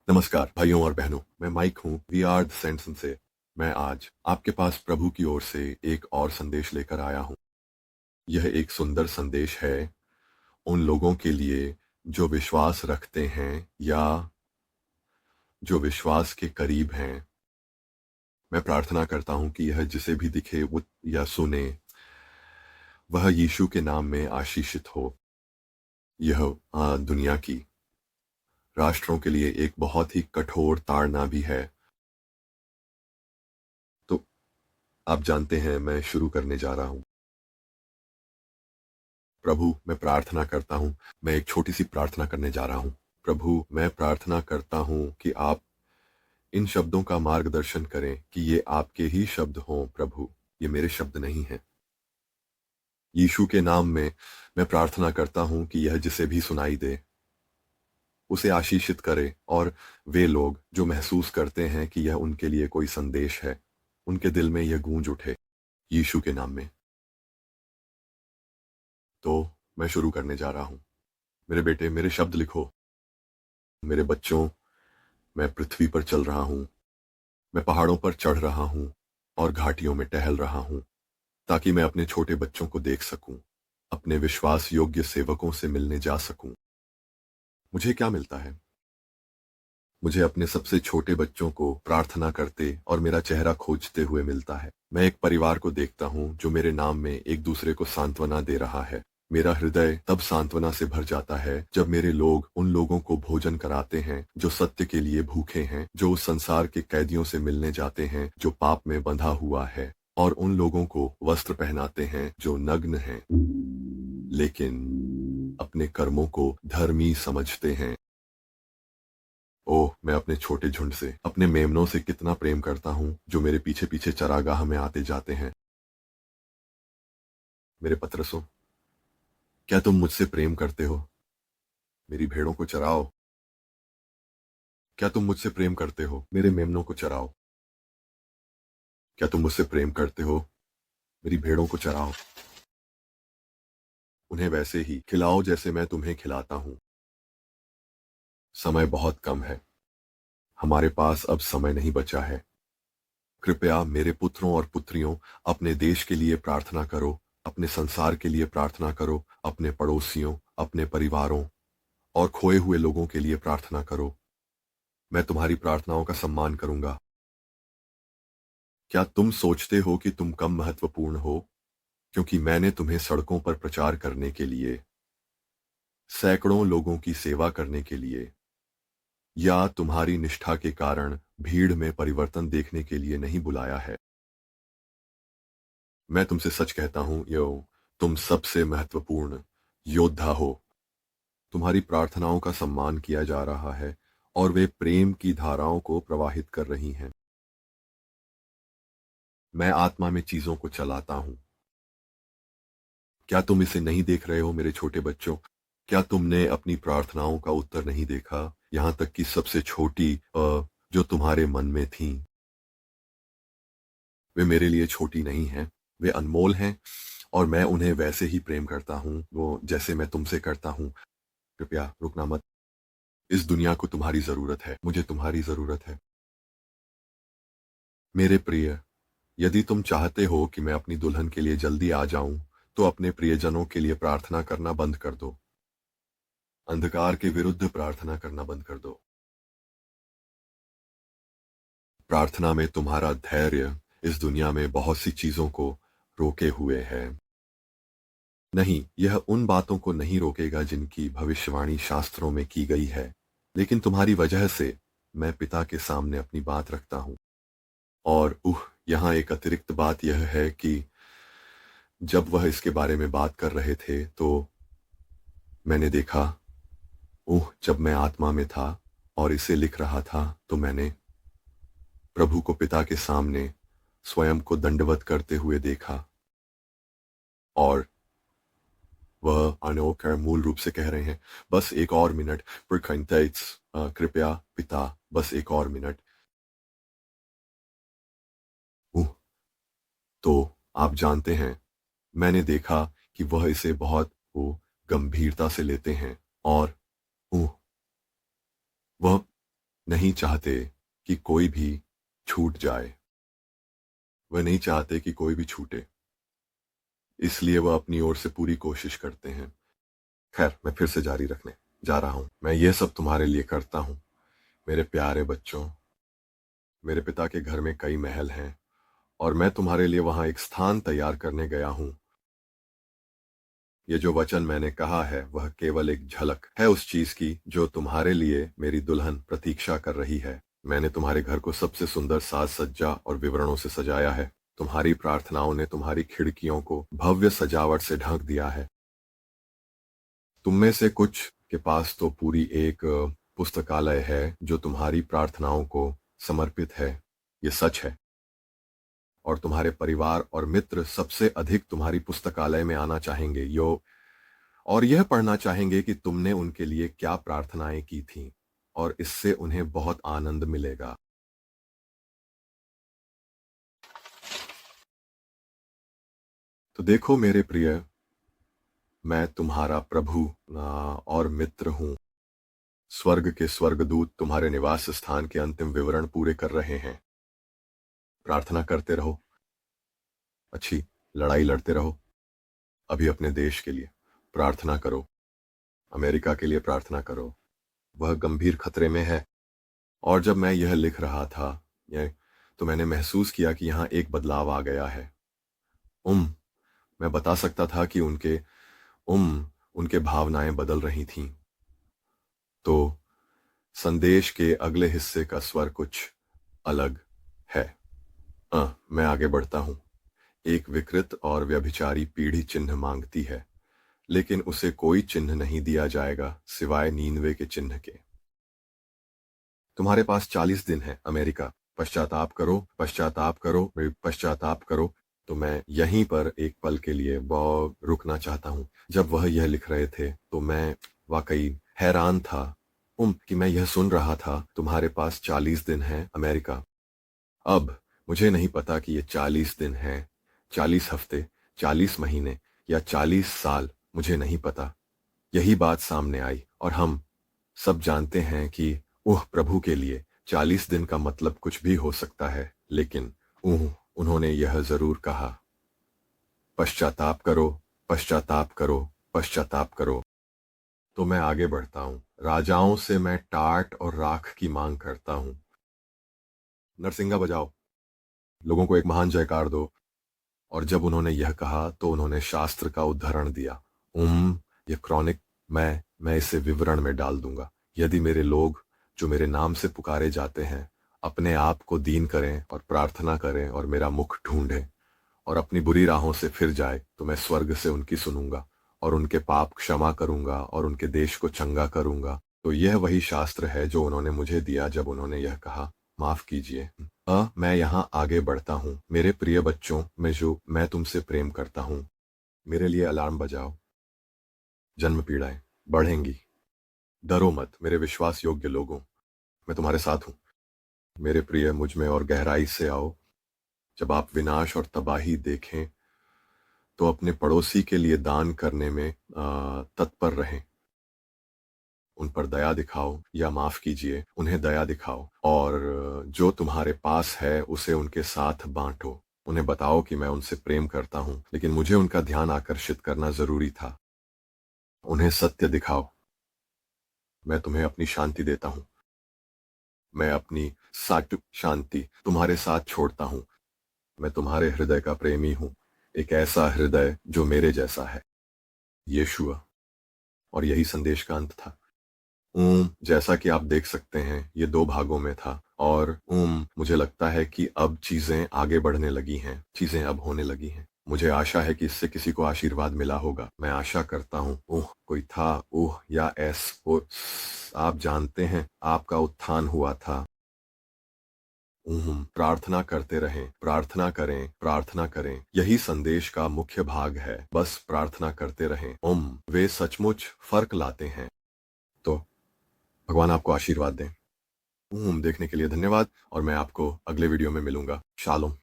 नमस्कार भाइयों और बहनों, मैं माइक हूँ वी आर द सेंटसन से। मैं आज आपके पास प्रभु की ओर से एक और संदेश लेकर आया हूँ। यह एक सुंदर संदेश है उन लोगों के लिए जो विश्वास रखते हैं या जो विश्वास के करीब हैं। मैं प्रार्थना करता हूँ कि यह जिसे भी दिखे वो या सुने वह यीशु के नाम में आशीषित हो। यह दुनिया की राष्ट्रों के लिए एक बहुत ही कठोर ताड़ना भी है। तो आप जानते हैं मैं शुरू करने जा रहा हूँ। प्रभु, मैं प्रार्थना करता हूँ, मैं एक छोटी सी प्रार्थना करने जा रहा हूँ। प्रभु, मैं प्रार्थना करता हूँ कि आप इन शब्दों का मार्गदर्शन करें कि ये आपके ही शब्द हों। प्रभु, ये मेरे शब्द नहीं हैं। यीशु के नाम में मैं प्रार्थना करता हूँ कि यह जिसे भी सुनाई दे उसे आशीषित करे, और वे लोग जो महसूस करते हैं कि यह उनके लिए कोई संदेश है, उनके दिल में यह गूंज उठे यीशु के नाम में। तो मैं शुरू करने जा रहा हूँ। मेरे बेटे, मेरे शब्द लिखो। मेरे बच्चों, मैं पृथ्वी पर चल रहा हूँ, मैं पहाड़ों पर चढ़ रहा हूँ और घाटियों में टहल रहा हूँ, ताकि मैं अपने छोटे बच्चों को देख सकूं, अपने विश्वास योग्य सेवकों से मिलने जा सकूं। मुझे क्या मिलता है? मुझे अपने सबसे छोटे बच्चों को प्रार्थना करते और मेरा चेहरा खोजते हुए मिलता है। मैं एक परिवार को देखता हूँ जो मेरे नाम में एक दूसरे को सांत्वना दे रहा है। मेरा हृदय तब सांत्वना से भर जाता है जब मेरे लोग उन लोगों को भोजन कराते हैं जो सत्य के लिए भूखे हैं, जो उस संसार के कैदियों से मिलने जाते हैं जो पाप में बंधा हुआ है, और उन लोगों को वस्त्र पहनाते हैं जो नग्न हैं लेकिन अपने कर्मों को धर्मी समझते हैं। ओह, मैं अपने छोटे झुंड से, अपने मेमनों से कितना प्रेम करता हूँ जो मेरे पीछे पीछे चरागाह में आते जाते हैं। मेरे पतरसों, क्या तुम मुझसे प्रेम करते हो? मेरी भेड़ों को चराओ। क्या तुम मुझसे प्रेम करते हो? मेरे मेमनों को चराओ। क्या तुम मुझसे प्रेम करते हो? मेरी भेड़ों को चराओ। उन्हें वैसे ही खिलाओ जैसे मैं तुम्हें खिलाता हूँ। समय बहुत कम है, हमारे पास अब समय नहीं बचा है। कृपया मेरे पुत्रों और पुत्रियों, अपने देश के लिए प्रार्थना करो, अपने संसार के लिए प्रार्थना करो, अपने पड़ोसियों, अपने परिवारों और खोए हुए लोगों के लिए प्रार्थना करो। मैं तुम्हारी प्रार्थनाओं का सम्मान करूंगा। क्या तुम सोचते हो कि तुम कम महत्वपूर्ण हो क्योंकि मैंने तुम्हें सड़कों पर प्रचार करने के लिए, सैकड़ों लोगों की सेवा करने के लिए, या तुम्हारी निष्ठा के कारण भीड़ में परिवर्तन देखने के लिए नहीं बुलाया है? मैं तुमसे सच कहता हूं, यो, तुम सबसे महत्वपूर्ण योद्धा हो। तुम्हारी प्रार्थनाओं का सम्मान किया जा रहा है और वे प्रेम की धाराओं को प्रवाहित कर रही हैं। मैं आत्मा में चीजों को चलाता हूं। क्या तुम इसे नहीं देख रहे हो मेरे छोटे बच्चों? क्या तुमने अपनी प्रार्थनाओं का उत्तर नहीं देखा, यहां तक कि सबसे छोटी जो तुम्हारे मन में थी? वे मेरे लिए छोटी नहीं हैं, वे अनमोल हैं, और मैं उन्हें वैसे ही प्रेम करता हूं वो जैसे मैं तुमसे करता हूं। कृपया रुकना मत। इस दुनिया को तुम्हारी जरूरत है, मुझे तुम्हारी जरूरत है। मेरे प्रिय, यदि तुम चाहते हो कि मैं अपनी दुल्हन के लिए जल्दी आ जाऊं, तो अपने प्रियजनों के लिए प्रार्थना करना बंद कर दो। अंधकार के विरुद्ध प्रार्थना करना बंद कर दो। प्रार्थना में तुम्हारा धैर्य इस दुनिया में बहुत सी चीजों को रोके हुए है। नहीं, यह उन बातों को नहीं रोकेगा जिनकी भविष्यवाणी शास्त्रों में की गई है, लेकिन तुम्हारी वजह से मैं पिता के सामने अपनी बात रखता हूं। और यहाँ एक अतिरिक्त बात यह है कि जब वह इसके बारे में बात कर रहे थे तो मैंने देखा, जब मैं आत्मा में था और इसे लिख रहा था, तो मैंने प्रभु को पिता के सामने स्वयं को दंडवत करते हुए देखा, और वह अनोकर मूल रूप से कह रहे हैं, बस एक और मिनट, कृपया पिता, बस एक और मिनट। उह, तो आप जानते हैं, मैंने देखा कि वह इसे बहुत गंभीरता से लेते हैं, और उह, वह नहीं चाहते कि कोई भी छूट जाए। वह नहीं चाहते कि कोई भी छूटे, इसलिए वह अपनी ओर से पूरी कोशिश करते हैं। खैर, मैं फिर से जारी रखने जा रहा हूं। मैं यह सब तुम्हारे लिए करता हूं, मेरे प्यारे बच्चों। मेरे पिता के घर में कई महल हैं और मैं तुम्हारे लिए वहां एक स्थान तैयार करने गया हूं। ये जो वचन मैंने कहा है वह केवल एक झलक है उस चीज की जो तुम्हारे लिए मेरी दुल्हन प्रतीक्षा कर रही है। मैंने तुम्हारे घर को सबसे सुंदर साज सज्जा और विवरणों से सजाया है। तुम्हारी प्रार्थनाओं ने तुम्हारी खिड़कियों को भव्य सजावट से ढक दिया है। तुम में से कुछ के पास तो पूरी एक पुस्तकालय है जो तुम्हारी प्रार्थनाओं को समर्पित है। ये सच है। और तुम्हारे परिवार और मित्र सबसे अधिक तुम्हारी पुस्तकालय में आना चाहेंगे यो और यह पढ़ना चाहेंगे कि तुमने उनके लिए क्या प्रार्थनाएं की थीं, और इससे उन्हें बहुत आनंद मिलेगा। तो देखो मेरे प्रिय, मैं तुम्हारा प्रभु और मित्र हूं। स्वर्ग के स्वर्गदूत तुम्हारे निवास स्थान के अंतिम विवरण पूरे कर रहे हैं। प्रार्थना करते रहो, अच्छी लड़ाई लड़ते रहो। अभी अपने देश के लिए प्रार्थना करो, अमेरिका के लिए प्रार्थना करो। वह गंभीर खतरे में है। और जब मैं यह लिख रहा था यह तो मैंने महसूस किया कि यहाँ एक बदलाव आ गया है। मैं बता सकता था कि उनके भावनाएं बदल रही थीं। तो संदेश के अगले हिस्से का स्वर कुछ अलग है। मैं आगे बढ़ता हूं। एक विकृत और व्यभिचारी पीढ़ी चिन्ह मांगती है, लेकिन उसे कोई चिन्ह नहीं दिया जाएगा सिवाय नीनवे के चिन्ह के। तुम्हारे पास 40 दिन है अमेरिका। पश्चाताप करो, पश्चाताप करो, पश्चाताप करो। तो मैं यहीं पर एक पल के लिए रुकना चाहता हूं। जब वह यह लिख रहे थे तो मैं वाकई हैरान था कि मैं यह सुन रहा था, तुम्हारे पास 40 दिन है अमेरिका। अब मुझे नहीं पता कि ये 40 दिन हैं, 40 हफ्ते, 40 महीने या 40 साल, मुझे नहीं पता। यही बात सामने आई और हम सब जानते हैं कि प्रभु के लिए 40 दिन का मतलब कुछ भी हो सकता है, लेकिन उन्होंने यह जरूर कहा, पश्चाताप करो, पश्चाताप करो, पश्चाताप करो। तो मैं आगे बढ़ता हूं। राजाओं से मैं टाट और राख की मांग करता हूं। नरसिंगा बजाओ, लोगों को एक महान जयकार दो। और जब उन्होंने यह कहा तो उन्होंने शास्त्र का उद्धरण दिया। यह क्रॉनिक मैं इसे विवरण में डाल दूंगा। यदि मेरे लोग जो मेरे नाम से पुकारे जाते हैं अपने आप को दीन करें और प्रार्थना करें और मेरा मुख ढूंढें और अपनी बुरी राहों से फिर जाए, तो मैं स्वर्ग से उनकी सुनूंगा और उनके पाप क्षमा करूंगा और उनके देश को चंगा करूंगा। तो यह वही शास्त्र है जो उन्होंने मुझे दिया जब उन्होंने यह कहा, माफ कीजिए। मैं यहाँ आगे बढ़ता हूँ। मेरे प्रिय बच्चों में जो मैं तुमसे प्रेम करता हूँ, मेरे लिए अलार्म बजाओ। जन्म पीड़ाएं बढ़ेंगी, डरो मत मेरे विश्वास योग्य लोगों, मैं तुम्हारे साथ हूं। मेरे प्रिय, मुझ में और गहराई से आओ। जब आप विनाश और तबाही देखें तो अपने पड़ोसी के लिए दान करने में तत्पर रहें। उन पर दया दिखाओ, या माफ कीजिए, उन्हें दया दिखाओ, और जो तुम्हारे पास है उसे उनके साथ बांटो। उन्हें बताओ कि मैं उनसे प्रेम करता हूं, लेकिन मुझे उनका ध्यान आकर्षित करना जरूरी था। उन्हें सत्य दिखाओ। मैं तुम्हें अपनी शांति देता हूं। मैं अपनी सात्विक शांति तुम्हारे साथ छोड़ता हूं। मैं तुम्हारे हृदय का प्रेमी हूं, एक ऐसा हृदय जो मेरे जैसा है। यीशुआ। और यही संदेश का अंत था। जैसा कि आप देख सकते हैं ये 2 भागों में था, और मुझे लगता है कि अब चीजें आगे बढ़ने लगी हैं, चीजें अब होने लगी हैं। मुझे आशा है कि इससे किसी को आशीर्वाद मिला होगा। मैं आशा करता हूँ कोई था या आप जानते हैं आपका उत्थान हुआ था। प्रार्थना करते रहें, प्रार्थना करें, प्रार्थना करें। यही संदेश का मुख्य भाग है। बस प्रार्थना करते रहें। वे सचमुच फर्क लाते हैं। तो भगवान आपको आशीर्वाद दें। देखने के लिए धन्यवाद, और मैं आपको अगले वीडियो में मिलूंगा। शालोम।